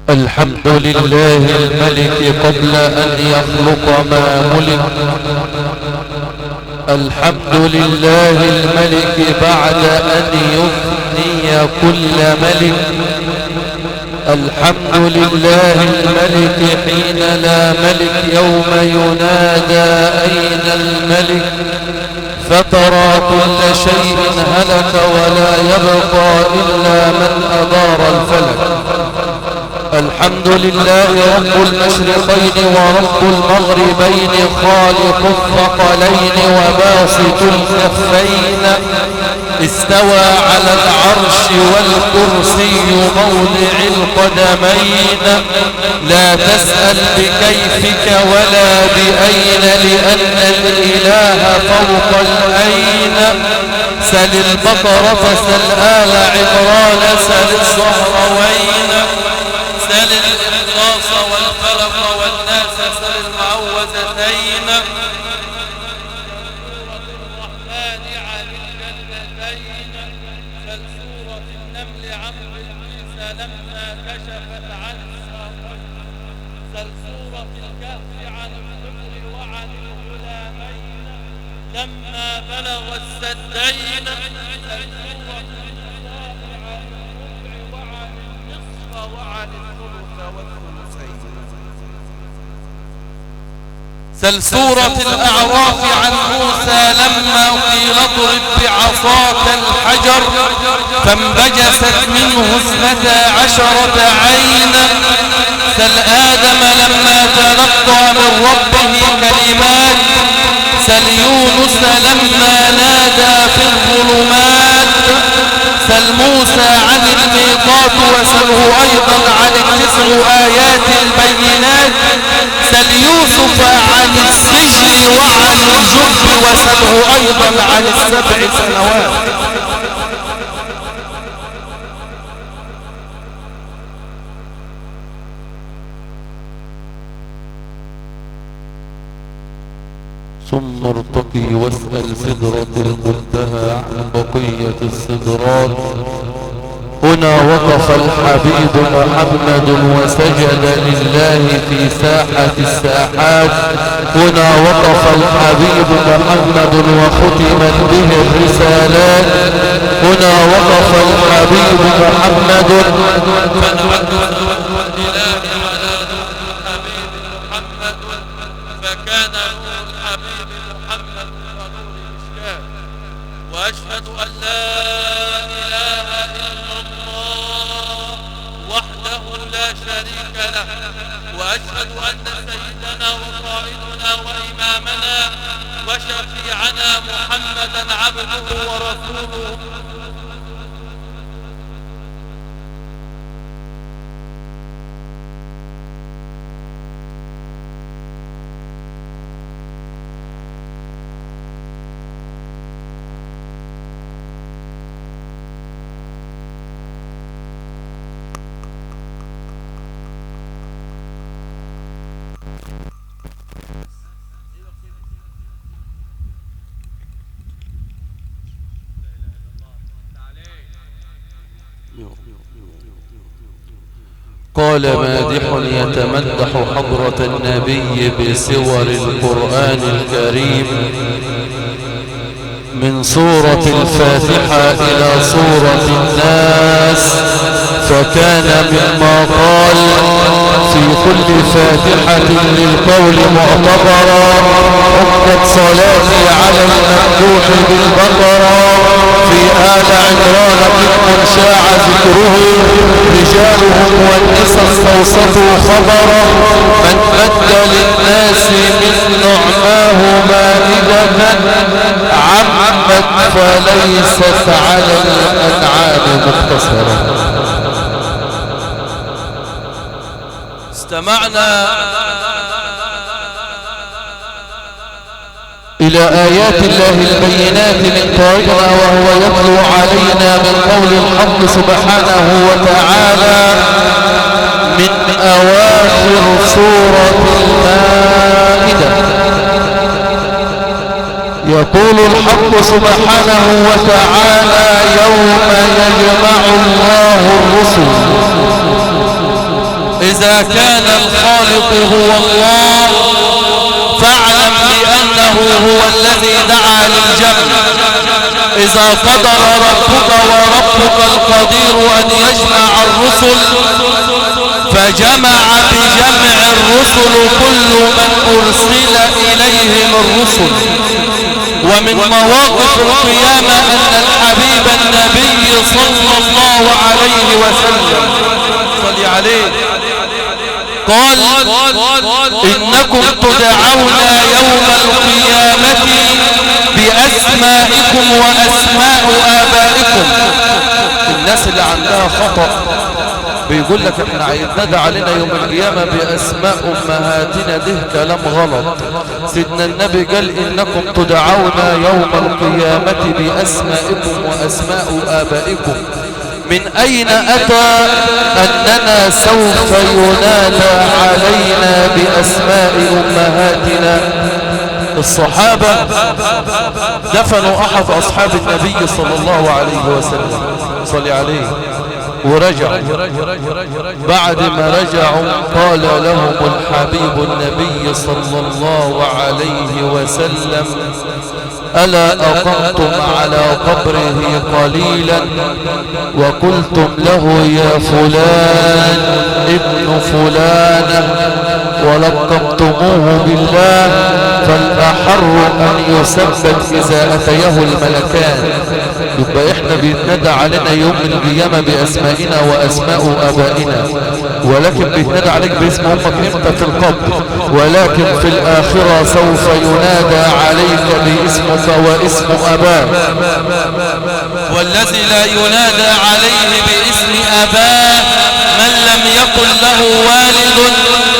الحمد لله الملك قبل أن يخلق ما ملك. الحمد لله الملك بعد أن يفني كل ملك. الحمد لله الملك حين لا ملك يوم ينادى أين الملك، فترى كل شيء هلك ولا يبقى إلا من أدار الفلك. الحمد لله رب المشرقين ورب المغربين، خالق الثقلين وباسط الكفين، استوى على العرش والكرسي موضع القدمين. لا تسأل بكيفك ولا بأين، لأن الإله فوق الأين. سل البقرة سل آل عمران سل الزهروين، سل الإخلاص والفلق والناس سل المعوذتين. الرحمن عن الجنتين، سل سورة النمل عن بلقيس لما كشفت عن الساقين، سل سورة الكهف عن الطفل وعن الغلامين لما بلغ السدين، سل سورة النساء عن الربع وعن النصف وعن الثلث والثلثين، سل سورة الأعراف عن موسى لما قيل اضرب بعصاك الحجر فانبجست منه 12 عينا، سل آدم لما تلقى من ربه كلمات، سل يونس لما نادى في الظلمات، سل موسى عن الميقات وسله أيضا عن 9 آيات البينات، سل يوسف عن السجن وعن الجب وسله أيضا عن 7 سنوات. ثم ارتقي واسأل سدرة المنتهى عن بقية السدرات. هنا وقف الحبيب محمد وسجد لله في ساحة الساحات. هنا وقف الحبيب محمد وختمت به الرسالات. هنا وقف الحبيب محمد فكان نور الحبيب محمد ونور الإشكال. وأشهد أن لا إله إلا الله وحده لا شريك له، وأشهد أن سيدنا وقائدنا وإمامنا وشفيعنا محمدا عبده ورسوله. قال مادح يتمدح حضرة النبي بسور القرآن الكريم، من سورة الفاتحة إلى سورة الناس، فكان مما قال في كل فاتحة للقول معتبرا، حقت صلاتي على الممدوح بالبقرة، في آل عمران قسم شاع ذكره، رجالهم والنساء استوصفوا خبرا، من مد للناس من نعماه مائدة عمت فليست على الأنعام مقتصرة. استمعنا إلى آيات الله البينات من طريقنا وهو يتلو علينا من قول الحق سبحانه وتعالى من أواخر سورة المائدة. يقول الحق سبحانه وتعالى يوم يجمع الله الرسل إذا كان الخالق هو الله فاعلم بأنه هو الذي دعا للجمع. إذا قدر ربك وربك القدير أن يجمع الرسل فجمع بجمع الرسل كل من أرسل إليهم الرسل. ومن مواقف القيامة أن الحبيب النبي صلى الله عليه وسلم صلي عليه قال إنكم تدعون يوم القيامة بأسمائكم وأسماء آبائكم. الناس اللي عندها خطأ بيقول لك احنا هيتندى علينا يوم القيامة بأسماء أمهاتنا، ده كلام غلط. سيدنا النبي قال إنكم تدعون يوم القيامة بأسمائكم وأسماء آبائكم. من أين أتى أننا سوف ينادى علينا بأسماء أمهاتنا؟ الصحابة دفنوا أحد أصحاب النبي صلى الله عليه وسلم صلى عليه ورجعوا. بعد ما رجعوا قال لهم الحبيب النبي صلى الله عليه وسلم ألا أقمتم على قبره قليلا وقلتم له يا فلان ابن فلانة ولقبتموه بالله فالأحر أن يثبت إذا أتيه الملكان. يبقى احنا بيتندى علينا يوم القيامة بأسمائنا وأسماء آبائنا، ولكن بيتندى عليك باسم أمك امتى في القبر، ولكن في الآخرة سوف ينادى عليك باسمك واسم أباك. والذي لا ينادى عليه باسم أباه من لم يكن له والد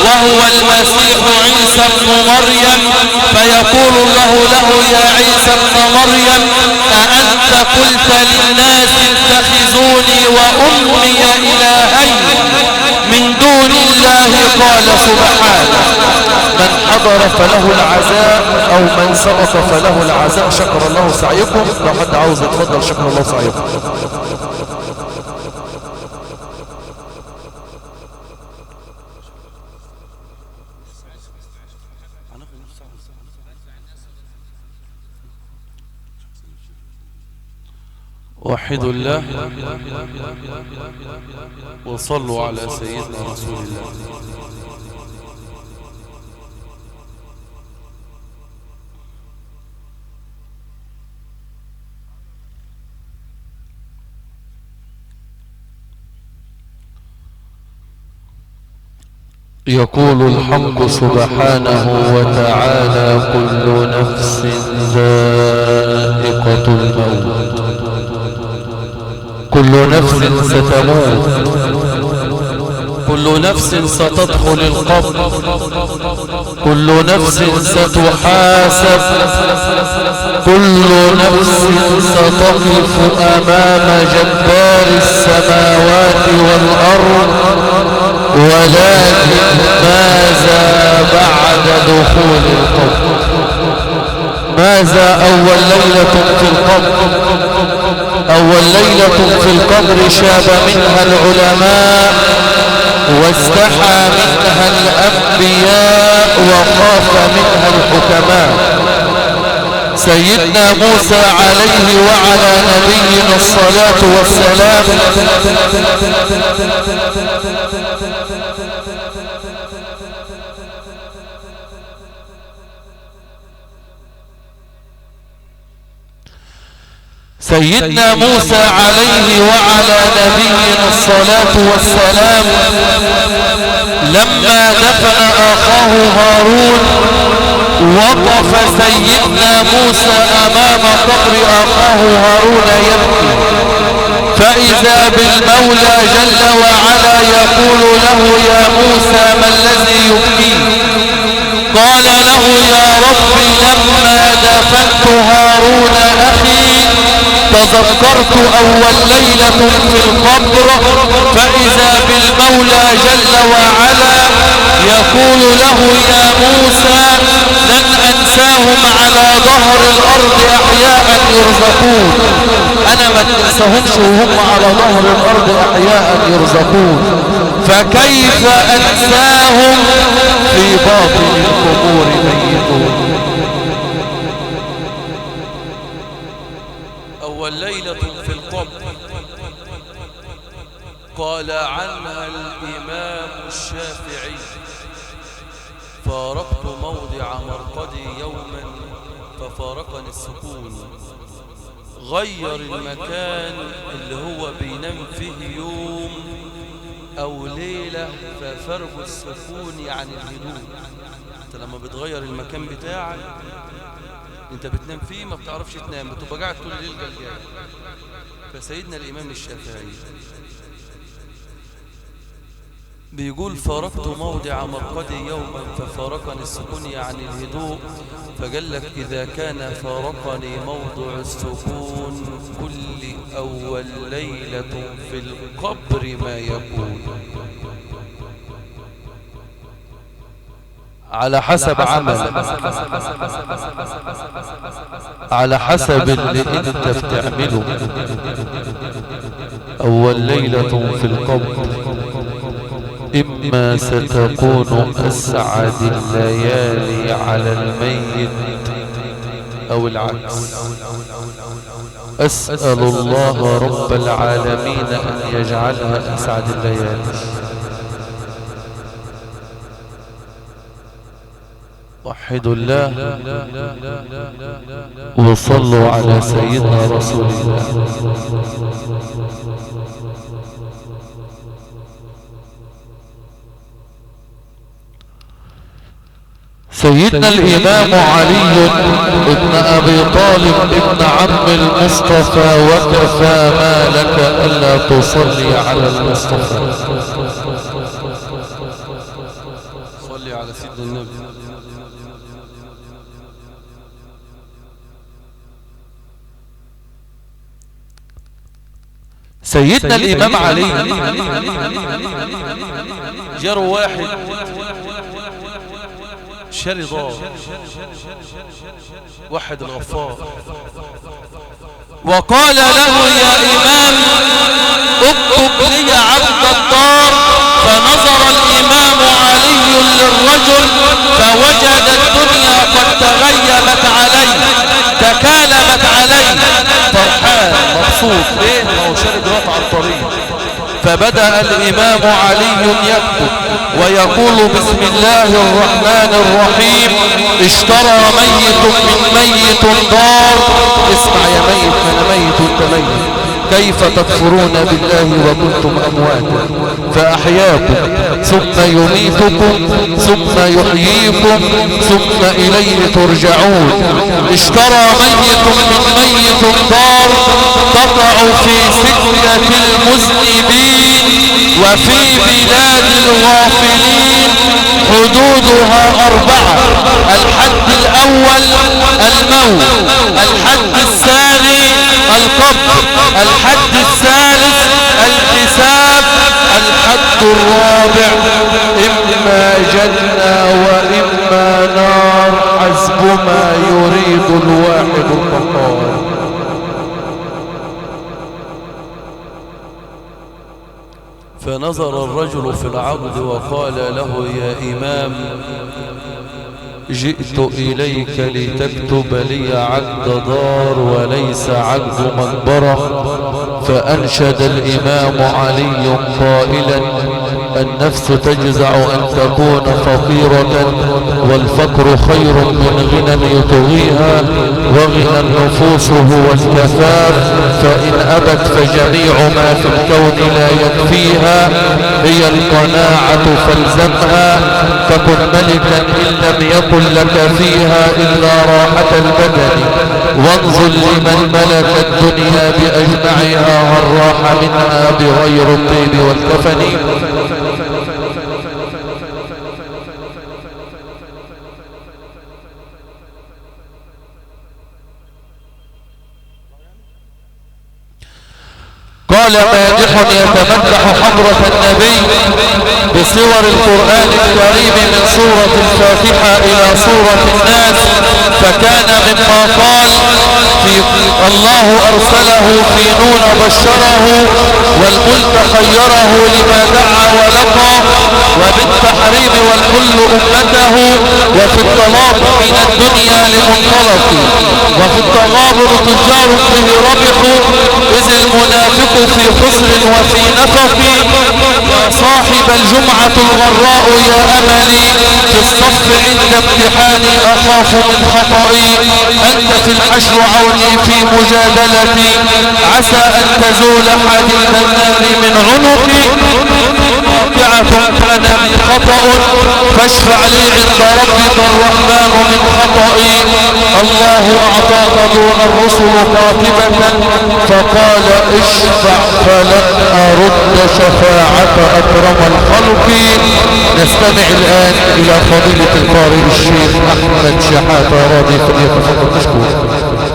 وهو المسيح عيسى ابن مريم، فيقول الله له يا عيسى ابن مريم أأنت قلت للناس اتخذوني وأمي إلهين من دون الله؟ قال سبحانه من حضر فله العزاء أو من سبق فله العزاء. شكر الله سعيكم. لو حد عاوز يتفضل شكر الله سعيكم. وحدوا الله وصلوا على سيدنا رسول الله. يقول الحق سبحانه وتعالى كل نفس ذائقة الموت، كل نفس ستموت، كل نفس ستدخل القبر، كل نفس ستحاسب، كل نفس ستقف أمام جبار السماوات والأرض. ولكن ماذا بعد دخول القبر؟ ماذا أول ليلة في القبر؟ أول ليلة في القبر شاب منها العلماء واستحى منها الأنبياء وخاف منها الحكماء. سيدنا موسى عليه وعلى نبينا الصلاة والسلام سيدنا موسى عليه وعلى نبينا الصلاة والسلام لما دفن أخاه هارون وقف سيدنا موسى أمام قبر أخاه هارون يبكي، فإذا بالمولى جل وعلا يقول له يا موسى ما الذي يبكيك؟ قال له يا رب لما دفنت هارون أخي تذكرت أول ليلة في القبر، فإذا بالمولى جل وعلا يقول له يا موسى لن أنساهم على ظهر الأرض أحياء يرزقون. أنا ما تنساهمش وهم على ظهر الأرض أحياء يرزقون، فكيف أنساهم في باطن القبور ميتون. أول ليلة في القبر قال عنها الإمام الشافعي: فارقت موضع مرقدي يوما ففارقني السكون. غير المكان اللي هو بينام فيه يوم أو ليلة، ففرق السكون يعني الهدوء. انت لما بتغير المكان بتاعك انت بتنام فيه ما بتعرفش تنام، بتبقى قاعد طول الليل جلجال. فسيدنا الإمام الشافعي بيقول: فارقت موضع مرقدي يوما ففارقني السكون يعني الهدوء. فقال لك: إذا كان فارقني موضع السكون كل أول ليلة في القبر ما يكون. على حسب عمل، على حسب اللي انت بتعمله. أول ليلة في القبر إما ستكون أسعد الليالي على الميت أو العكس. أسأل الله رب العالمين أن يجعلها أسعد الليالي. وحدوا الله وصلوا على سيدنا رسول الله. سيدنا الإمام علي ابن أبي طالب ابن عم المصطفى: وكفى ما لك ألا تصلي على المصطفى. صلي على سيدنا النبي. سيدنا الإمام علي جرى واحد شاري دار، واحد الغفار، وقال له: يا إمام اكتب لي عبد الدار. فنظر الإمام علي للرجل فوجد الدنيا قد تغيبت عليه، تكالبت عليه، فرحان مبسوط. ليه؟ ما هو شاري دار على الطريق. فبدأ الإمام علي يكتب ويقول: بسم الله الرحمن الرحيم. اشترى ميت من ميت دار. اسمع يا ميت، أنا ميت وانت ميت. كيف تكفرون بالله وكنتم أمواتا فأحياكم ثم يميتكم ثم يحييكم ثم إليه ترجعون. اشترى ميت من ميت دار تقع في سكة المذنبين وفي بلاد الغافلين. حدودها 4: الحد الأول الموت، الحد الثاني القبر، الحد الثالث الحساب، الحد الرابع إما جنة وإما نار حسب ما يريد الواحد القهار. فنظر الرجل في العبد وقال له: يا إمام جئت إليك لتكتب لي عقد دار وليس عقد مقبرة. فأنشد الإمام علي قائلا: النفس تجزع أن تكون فقيرة والفقر خير من غنى يطغيها، وغنى النفوس هو الكفاف، فإن أبت فجميع ما في الكون لا يكفيها، هي القناعة فالزمها، فكن ملكا إن لم يكن لك فيها إلا راحة البدن، وانظر لمن ملك الدنيا بأجمعها هل راح منها بغير الطيب والكفن. قال مادح يتمدح حضرة النبي بصور القرآن الكريم من سورة الفاتحة إلى سورة الناس، فكان مما قال في الله أرسله في نون بشره، والملك خيره لما دعا ولقى، وبالتحريم والكل أمته، وفي الطلاق من الدنيا لمنطلق، وفي التغابر تجار به ربحوا، إذ المنافق في خسر وفي نفق. يا صاحب الجمعة الغراء يا أملي، في الصف عند امتحاني أخاف من خطئي، أنت في الحشر عوني في مجادلتي، عسى أن تزول حديد النار من عنقي، واقعة كان لي خطأ فاشفع لي عند ربك الرحمن من خطئي. الله أعطاك دون الرسل قاطبة، فقال اشفع فلن أرد شفاعة أكرم الخلق. نستمع الآن إلى فضيلة القارئ الشيخ أحمد شحاتة راضي، فليتفضل مشكور.